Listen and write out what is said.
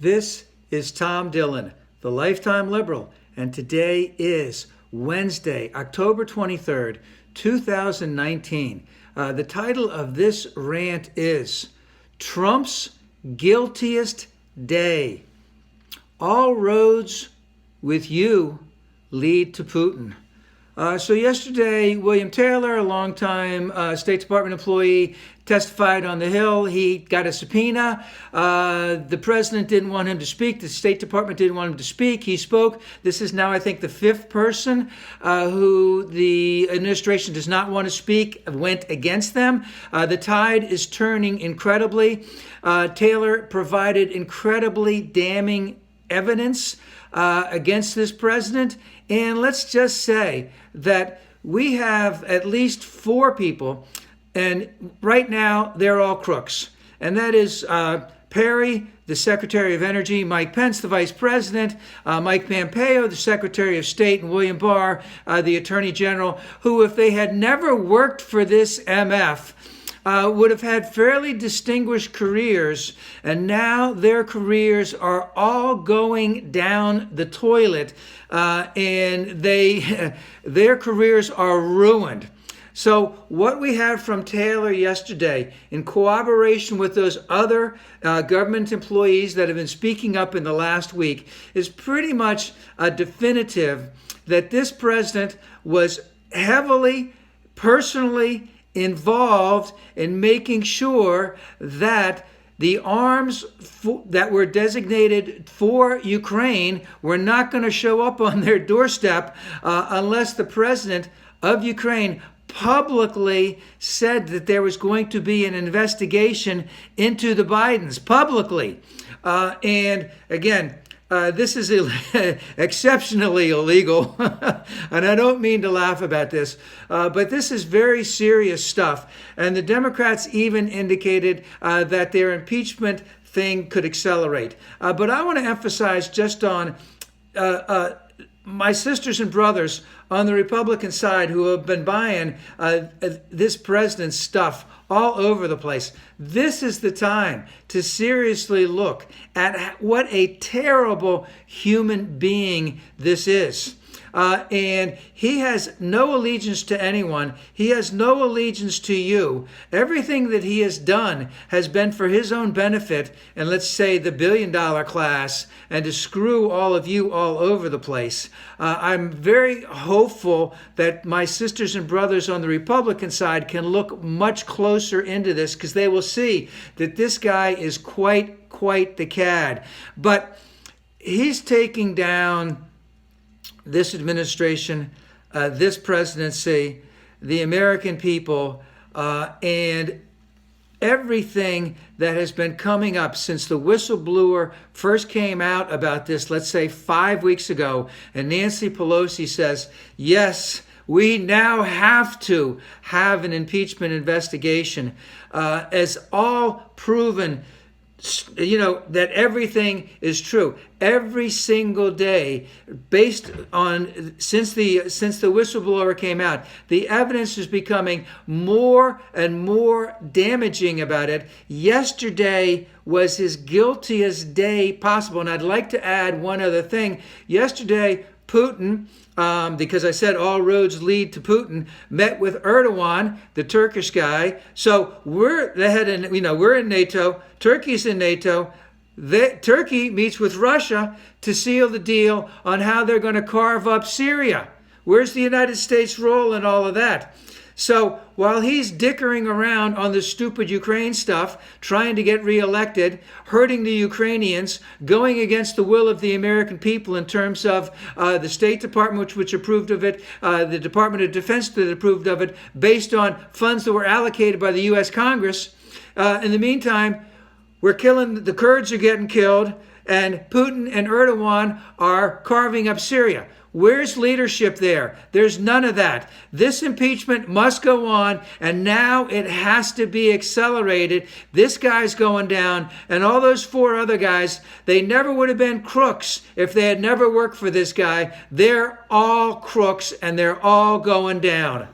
This is Tom Dillon, the Lifetime Liberal, and today is Wednesday, October 23rd, 2019. The title of this rant is Trump's Guiltiest Day. All roads with you lead to Putin. So yesterday, William Taylor, a longtime State Department employee, testified on the Hill. He got a subpoena. The president didn't want him to speak. The State Department didn't want him to speak. He spoke. This is now, I think, the fifth person who the administration does not want to speak went against them. The tide is turning incredibly. Taylor provided incredibly damning evidence against this president. And let's just say that we have at least four people, and right now they're all crooks. And that is Perry, the Secretary of Energy, Mike Pence, the Vice President, Mike Pompeo, the Secretary of State, and William Barr, the Attorney General, who, if they had never worked for this MF, would have had fairly distinguished careers, and now their careers are all going down the toilet, and their careers are ruined. So what we have from Taylor yesterday, in cooperation with those other government employees that have been speaking up in the last week, is pretty much a definitive that this president was heavily, personally involved in making sure that the arms that were designated for Ukraine were not going to show up on their doorstep unless the president of Ukraine publicly said that there was going to be an investigation into the Bidens, publicly. And again, this is exceptionally illegal, and I don't mean to laugh about this, but this is very serious stuff. And the Democrats even indicated that their impeachment thing could accelerate. But I want to emphasize just on my sisters and brothers on the Republican side who have been buying this president's stuff all over the place. This is the time to seriously look at what a terrible human being this is. And he has no allegiance to anyone. He has no allegiance to you. Everything that he has done has been for his own benefit, and let's say the billion-dollar class, and to screw all of you all over the place. I'm very hopeful that my sisters and brothers on the Republican side can look much closer into this, because they will see that this guy is quite the cad. But he's taking down this administration, this presidency, the American people, and everything that has been coming up since the whistleblower first came out about this, let's say 5 weeks ago, and Nancy Pelosi says, yes, we now have to have an impeachment investigation, as all proven, that everything is true every single day, based on since the whistleblower came out. The evidence is becoming more and more damaging about it. Yesterday was his guiltiest day possible, and I'd like to add one other thing. Yesterday, Putin, because I said all roads lead to Putin, met with Erdogan, the Turkish guy. So we're in NATO. Turkey's in NATO. Turkey meets with Russia to seal the deal on how they're going to carve up Syria. Where's the United States' role in all of that? So while he's dickering around on the stupid Ukraine stuff, trying to get reelected, hurting the Ukrainians, going against the will of the American people in terms of the State Department, which approved of it, the Department of Defense that approved of it, based on funds that were allocated by the U.S. Congress. In the meantime, the Kurds are getting killed, and Putin and Erdogan are carving up Syria. Where's leadership there? There's none of that. This impeachment must go on, and now it has to be accelerated. This guy's going down, and all those four other guys, they never would have been crooks if they had never worked for this guy. They're all crooks, and they're all going down.